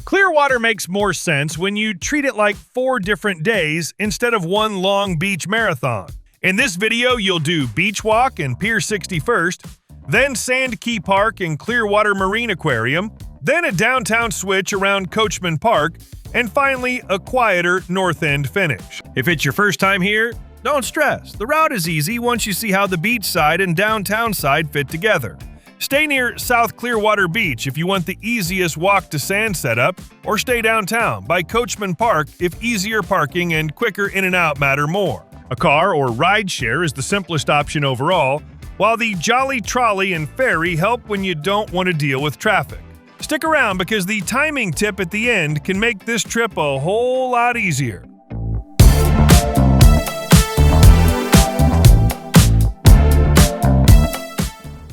Clearwater makes more sense when you treat it like 4 different days instead of one long beach marathon. In this video, you'll do Beachwalk and Pier 60 first, then Sand Key Park and Clearwater Marine Aquarium, then a downtown switch around Coachman Park, and finally a quieter North End finish. If it's your first time here, don't stress. The route is easy once you see how the beach side and downtown side fit together. Stay near South Clearwater Beach if you want the easiest walk to sand setup, or stay downtown by Coachman Park if easier parking and quicker in and out matter more. A car or ride share is the simplest option overall, while the Jolly Trolley and Ferry help when you don't want to deal with traffic. Stick around because the timing tip at the end can make this trip a whole lot easier.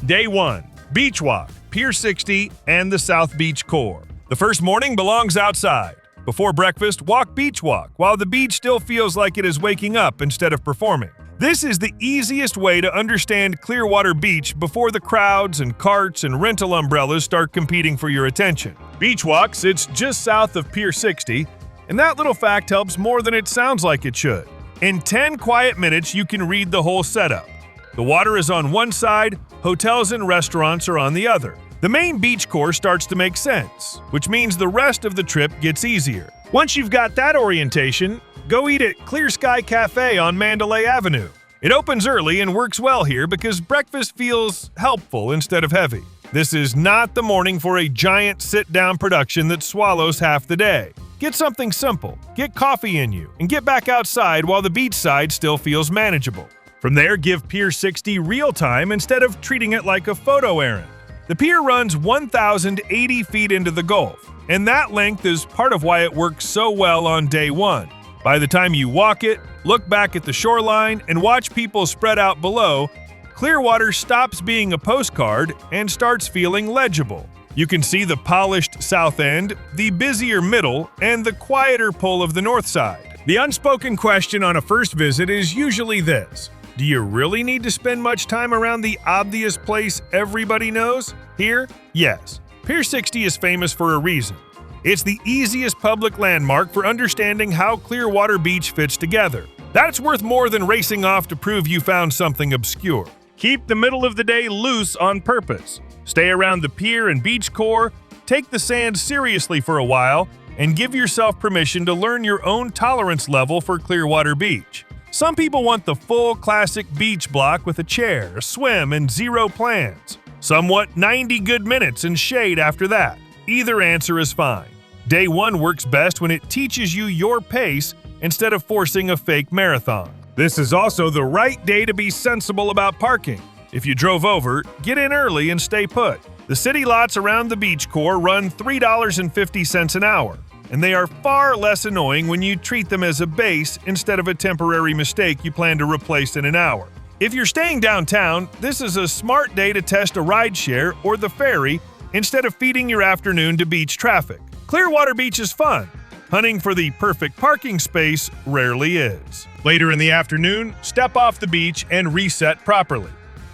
Day 1. Beachwalk, Pier 60, and the South Beach Core. The first morning belongs outside. Before breakfast, walk Beachwalk while the beach still feels like it is waking up instead of performing. This is the easiest way to understand Clearwater Beach before the crowds and carts and rental umbrellas start competing for your attention. Beachwalk sits just south of Pier 60, and that little fact helps more than it sounds like it should. In 10 quiet minutes, you can read the whole setup. The water is on one side, hotels and restaurants are on the other. The main beach core starts to make sense, which means the rest of the trip gets easier. Once you've got that orientation, go eat at Clear Sky Cafe on Mandalay Avenue. It opens early and works well here because breakfast feels helpful instead of heavy. This is not the morning for a giant sit-down production that swallows half the day. Get something simple, get coffee in you, and get back outside while the beach side still feels manageable. From there, give Pier 60 real time instead of treating it like a photo errand. The pier runs 1,080 feet into the Gulf, and that length is part of why it works so well on day 1. By the time you walk it, look back at the shoreline, and watch people spread out below, Clearwater stops being a postcard and starts feeling legible. You can see the polished south end, the busier middle, and the quieter pull of the north side. The unspoken question on a first visit is usually this: do you really need to spend much time around the obvious place everybody knows? Here, yes. Pier 60 is famous for a reason. It's the easiest public landmark for understanding how Clearwater Beach fits together. That's worth more than racing off to prove you found something obscure. Keep the middle of the day loose on purpose. Stay around the pier and beach core, take the sand seriously for a while, and give yourself permission to learn your own tolerance level for Clearwater Beach. Some people want the full classic beach block with a chair, a swim, and 0 plans. Some want 90 good minutes and shade after that. Either answer is fine. Day 1 works best when it teaches you your pace instead of forcing a fake marathon. This is also the right day to be sensible about parking. If you drove over, get in early and stay put. The city lots around the beach core run $3.50 an hour. And they are far less annoying when you treat them as a base instead of a temporary mistake you plan to replace in an hour. If you're staying downtown, this is a smart day to test a rideshare or the ferry instead of feeding your afternoon to beach traffic. Clearwater Beach is fun. Hunting for the perfect parking space rarely is. Later in the afternoon, step off the beach and reset properly.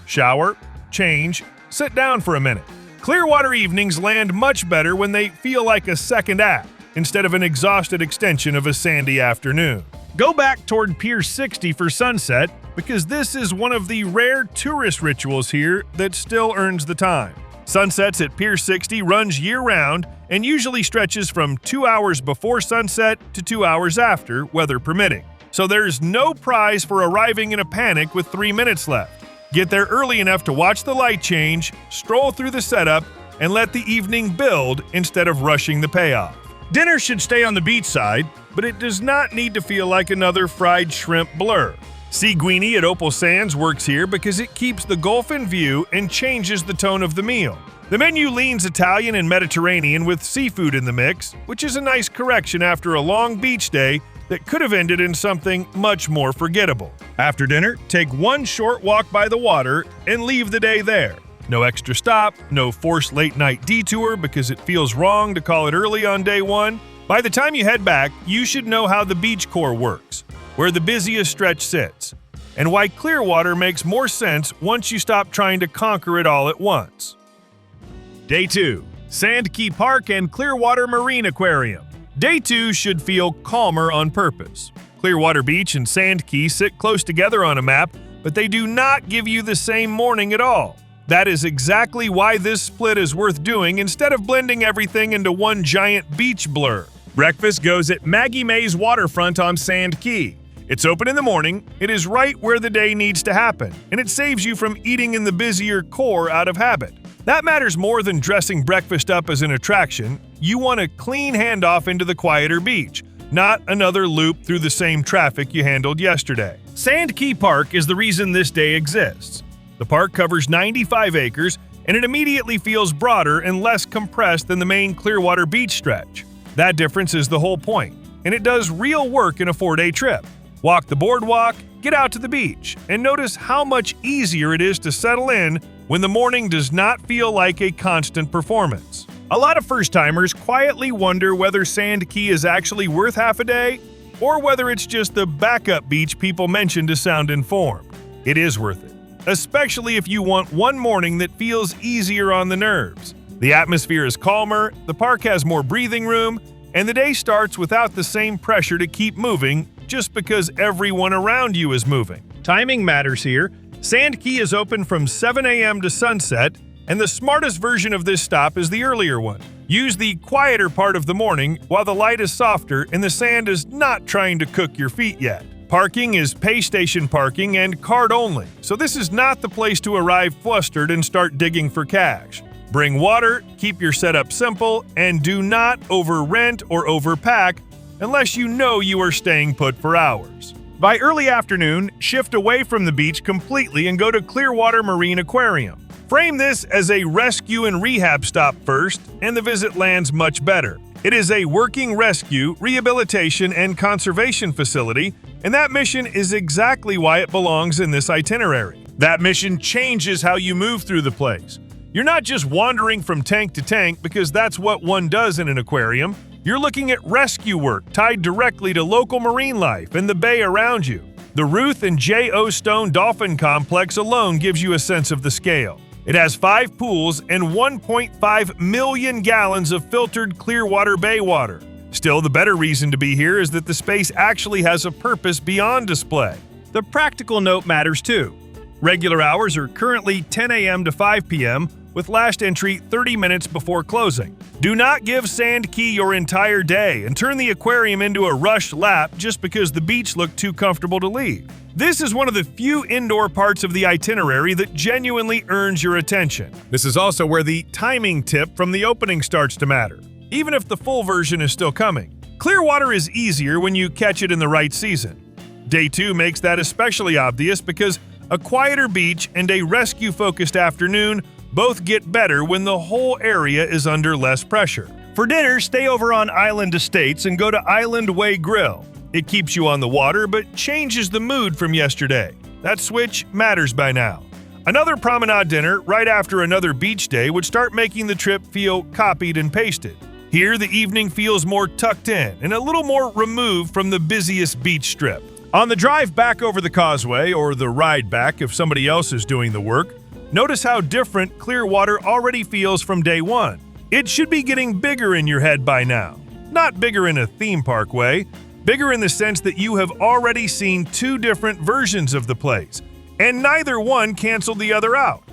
Shower, change, sit down for a minute. Clearwater evenings land much better when they feel like a second act instead of an exhausted extension of a sandy afternoon. Go back toward Pier 60 for sunset because this is one of the rare tourist rituals here that still earns the time. Sunsets at Pier 60 runs year-round and usually stretches from 2 hours before sunset to 2 hours after, weather permitting. So there's no prize for arriving in a panic with 3 minutes left. Get there early enough to watch the light change, stroll through the setup, and let the evening build instead of rushing the payoff. Dinner should stay on the beach side, but it does not need to feel like another fried shrimp blur. Seguini at Opal Sands works here because it keeps the Gulf in view and changes the tone of the meal. The menu leans Italian and Mediterranean with seafood in the mix, which is a nice correction after a long beach day that could have ended in something much more forgettable. After dinner, take one short walk by the water and leave the day there. No extra stop, no forced late-night detour because it feels wrong to call it early on day 1. By the time you head back, you should know how the beach core works, where the busiest stretch sits, and why Clearwater makes more sense once you stop trying to conquer it all at once. Day 2. Sandkey Park and Clearwater Marine Aquarium. Day 2 should feel calmer on purpose. Clearwater Beach and Sandkey sit close together on a map, but they do not give you the same morning at all. That is exactly why this split is worth doing instead of blending everything into one giant beach blur. Breakfast goes at Maggie May's waterfront on Sandkey. It's open in the morning, it is right where the day needs to happen, and it saves you from eating in the busier core out of habit. That matters more than dressing breakfast up as an attraction. You want a clean handoff into the quieter beach, not another loop through the same traffic you handled yesterday. Sandkey Park is the reason this day exists. The park covers 95 acres, and it immediately feels broader and less compressed than the main Clearwater Beach stretch. That difference is the whole point, and it does real work in a 4-day trip. Walk the boardwalk, get out to the beach, and notice how much easier it is to settle in when the morning does not feel like a constant performance. A lot of first-timers quietly wonder whether Sandkey is actually worth half a day, or whether it's just the backup beach people mention to sound informed. It is worth it, especially if you want one morning that feels easier on the nerves. The atmosphere is calmer, the park has more breathing room, and the day starts without the same pressure to keep moving just because everyone around you is moving. Timing matters here. Sandkey is open from 7 a.m. to sunset, and the smartest version of this stop is the earlier one. Use the quieter part of the morning while the light is softer and the sand is not trying to cook your feet yet. Parking is pay station parking and card only, so this is not the place to arrive flustered and start digging for cash. Bring water, keep your setup simple, and do not over-rent or overpack unless you know you are staying put for hours. By early afternoon, shift away from the beach completely and go to Clearwater Marine Aquarium. Frame this as a rescue and rehab stop first, and the visit lands much better. It is a working rescue, rehabilitation, and conservation facility, and that mission is exactly why it belongs in this itinerary. That mission changes how you move through the place. You're not just wandering from tank to tank because that's what one does in an aquarium. You're looking at rescue work tied directly to local marine life and the bay around you. The Ruth and J.O. Stone Dolphin Complex alone gives you a sense of the scale. It has 5 pools and 1.5 million gallons of filtered Clearwater Bay water. Still, the better reason to be here is that the space actually has a purpose beyond display. The practical note matters too. Regular hours are currently 10 a.m. to 5 p.m., with last entry 30 minutes before closing. Do not give Sandkey your entire day and turn the aquarium into a rushed lap just because the beach looked too comfortable to leave. This is one of the few indoor parts of the itinerary that genuinely earns your attention. This is also where the timing tip from the opening starts to matter, even if the full version is still coming. Clearwater is easier when you catch it in the right season. Day 2 makes that especially obvious because a quieter beach and a rescue-focused afternoon both get better when the whole area is under less pressure. For dinner, stay over on Island Estates and go to Island Way Grill. It keeps you on the water but changes the mood from yesterday. That switch matters by now. Another promenade dinner right after another beach day would start making the trip feel copied and pasted. Here, the evening feels more tucked in and a little more removed from the busiest beach strip. On the drive back over the causeway, or the ride back if somebody else is doing the work, notice how different Clearwater already feels from day 1. It should be getting bigger in your head by now. Not bigger in a theme park way, bigger in the sense that you have already seen 2 different versions of the place, and neither one canceled the other out.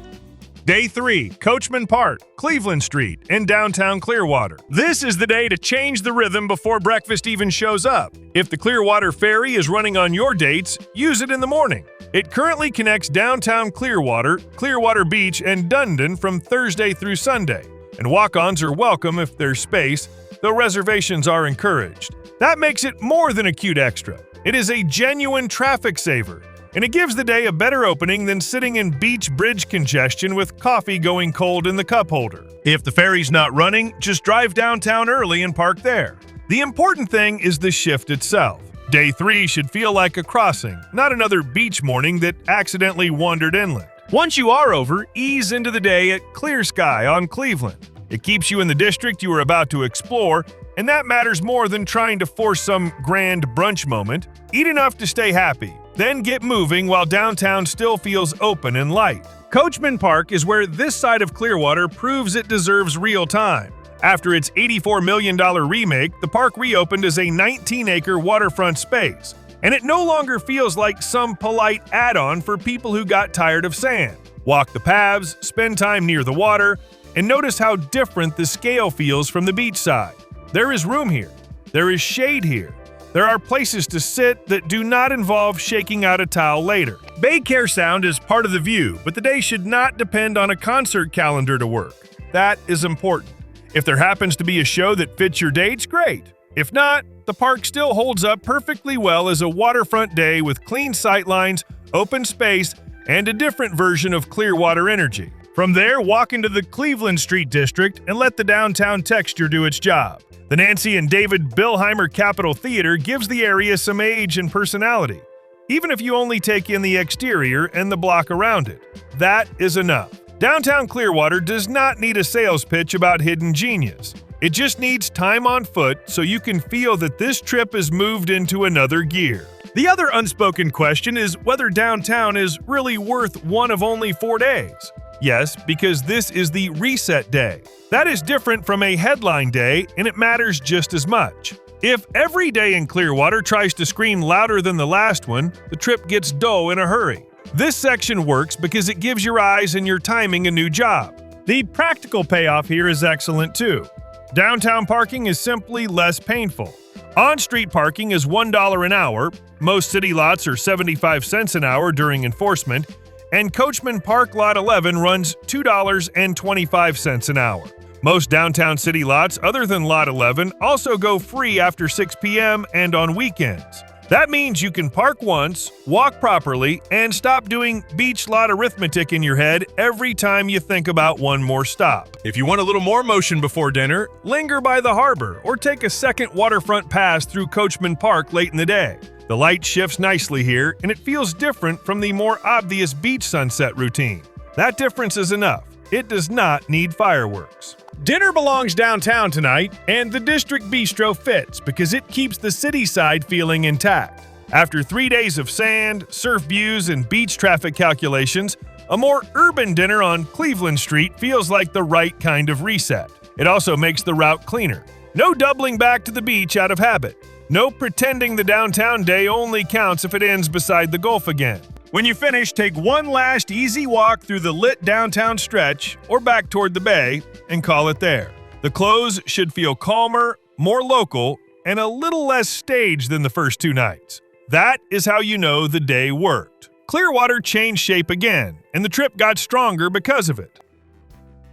Day 3, Coachman Park, Cleveland Street, in downtown Clearwater. This is the day to change the rhythm before breakfast even shows up. If the Clearwater Ferry is running on your dates, use it in the morning. It currently connects downtown Clearwater, Clearwater Beach, and Dundon from Thursday through Sunday, and walk-ons are welcome if there's space, though reservations are encouraged. That makes it more than a cute extra. It is a genuine traffic saver, and it gives the day a better opening than sitting in beach bridge congestion with coffee going cold in the cup holder. If the ferry's not running, just drive downtown early and park there. The important thing is the shift itself. Day 3 should feel like a crossing, not another beach morning that accidentally wandered inland. Once you are over, ease into the day at Clear Sky on Cleveland. It keeps you in the district you are about to explore, and that matters more than trying to force some grand brunch moment. Eat enough to stay happy, then get moving while downtown still feels open and light. Coachman Park is where this side of Clearwater proves it deserves real time. After its $84 million remake, the park reopened as a 19-acre waterfront space, and it no longer feels like some polite add-on for people who got tired of sand. Walk the paths, spend time near the water, and notice how different the scale feels from the beach side. There is room here. There is shade here. There are places to sit that do not involve shaking out a towel later. Bay Care sound is part of the view, but the day should not depend on a concert calendar to work. That is important. If there happens to be a show that fits your dates, great. If not, the park still holds up perfectly well as a waterfront day with clean sightlines, open space, and a different version of Clearwater energy. From there, walk into the Cleveland Street District and let the downtown texture do its job. The Nancy and David Bilheimer Capitol Theater gives the area some age and personality, even if you only take in the exterior and the block around it. That is enough. Downtown Clearwater does not need a sales pitch about hidden genius. It just needs time on foot so you can feel that this trip has moved into another gear. The other unspoken question is whether downtown is really worth one of only 4 days. Yes, because this is the reset day. That is different from a headline day, and it matters just as much. If every day in Clearwater tries to scream louder than the last one, the trip gets dull in a hurry. This section works because it gives your eyes and your timing a new job. The practical payoff here is excellent too. Downtown parking is simply less painful. On-street parking is $1 an hour, most city lots are 75 cents an hour during enforcement, and Coachman Park Lot 11 runs $2.25 an hour. Most downtown city lots other than Lot 11 also go free after 6 p.m. and on weekends. That means you can park once, walk properly, and stop doing beach lot arithmetic in your head every time you think about one more stop. If you want a little more motion before dinner, linger by the harbor or take a second waterfront pass through Coachman Park late in the day. The light shifts nicely here, and it feels different from the more obvious beach sunset routine. That difference is enough. It does not need fireworks. Dinner belongs downtown tonight, and the District Bistro fits because it keeps the city side feeling intact. After 3 days of sand, surf views, and beach traffic calculations, a more urban dinner on Cleveland Street feels like the right kind of reset. It also makes the route cleaner. No doubling back to the beach out of habit. No pretending the downtown day only counts if it ends beside the Gulf again. When you finish, take one last easy walk through the lit downtown stretch or back toward the bay and call it there. The close should feel calmer, more local, and a little less staged than the first 2 nights. That is how you know the day worked. Clearwater changed shape again, and the trip got stronger because of it.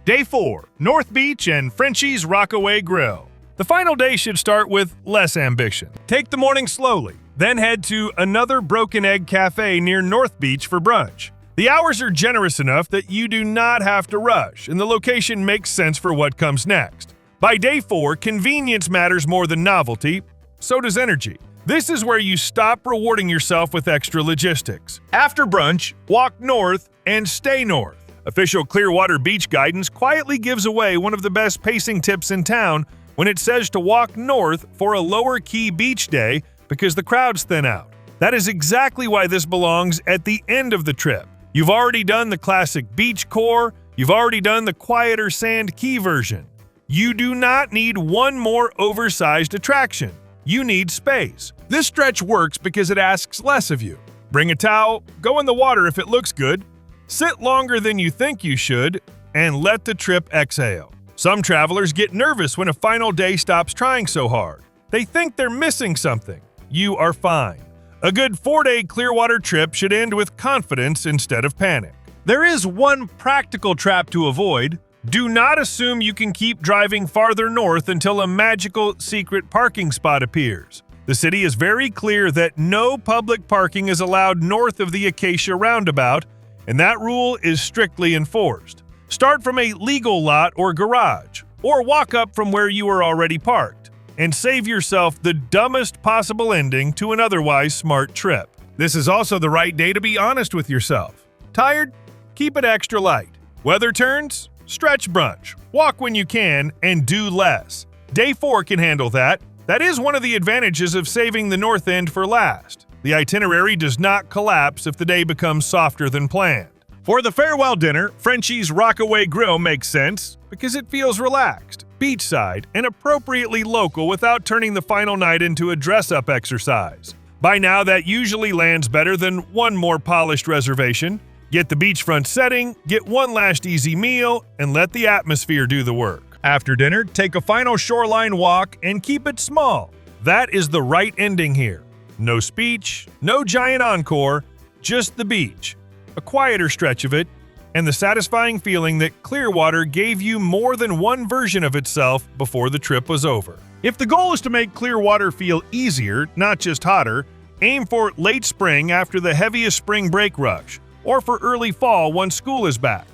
Day 4, North Beach and Frenchie's Rockaway Grill. The final day should start with less ambition. Take the morning slowly, then head to another Broken Egg Cafe near North Beach for brunch. The hours are generous enough that you do not have to rush, and the location makes sense for what comes next. By day 4, convenience matters more than novelty, so does energy. This is where you stop rewarding yourself with extra logistics. After brunch, walk north and stay north. Official Clearwater Beach guidance quietly gives away one of the best pacing tips in town when it says to walk north for a lower-key beach day because the crowds thin out. That is exactly why this belongs at the end of the trip. You've already done the classic beach core, you've already done the quieter sand key version. You do not need one more oversized attraction. You need space. This stretch works because it asks less of you. Bring a towel, go in the water if it looks good, sit longer than you think you should, and let the trip exhale. Some travelers get nervous when a final day stops trying so hard. They think they're missing something. You are fine. A good 4-day Clearwater trip should end with confidence instead of panic. There is one practical trap to avoid. Do not assume you can keep driving farther north until a magical secret parking spot appears. The city is very clear that no public parking is allowed north of the Acacia Roundabout, and that rule is strictly enforced. Start from a legal lot or garage, or walk up from where you are already parked, and save yourself the dumbest possible ending to an otherwise smart trip. This is also the right day to be honest with yourself. Tired? Keep it extra light. Weather turns? Stretch brunch. Walk when you can, and do less. Day 4 can handle that. That is one of the advantages of saving the north end for last. The itinerary does not collapse if the day becomes softer than planned. For the farewell dinner, Frenchie's Rockaway Grill makes sense because it feels relaxed, beachside, and appropriately local without turning the final night into a dress-up exercise. By now, that usually lands better than one more polished reservation. Get the beachfront setting, get one last easy meal, and let the atmosphere do the work. After dinner, take a final shoreline walk and keep it small. That is the right ending here. No speech, no giant encore, just the beach, a quieter stretch of it, and the satisfying feeling that Clearwater gave you more than one version of itself before the trip was over. If the goal is to make Clearwater feel easier, not just hotter, aim for late spring after the heaviest spring break rush, or for early fall once school is back.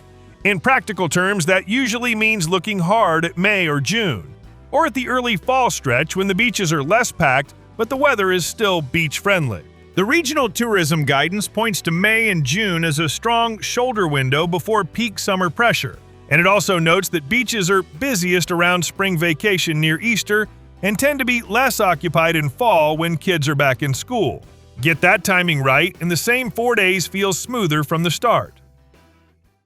In practical terms, that usually means looking hard at May or June, or at the early fall stretch when the beaches are less packed but the weather is still beach-friendly. The regional tourism guidance points to May and June as a strong shoulder window before peak summer pressure, and it also notes that beaches are busiest around spring vacation near Easter and tend to be less occupied in fall when kids are back in school. Get that timing right, and the same 4 days feels smoother from the start.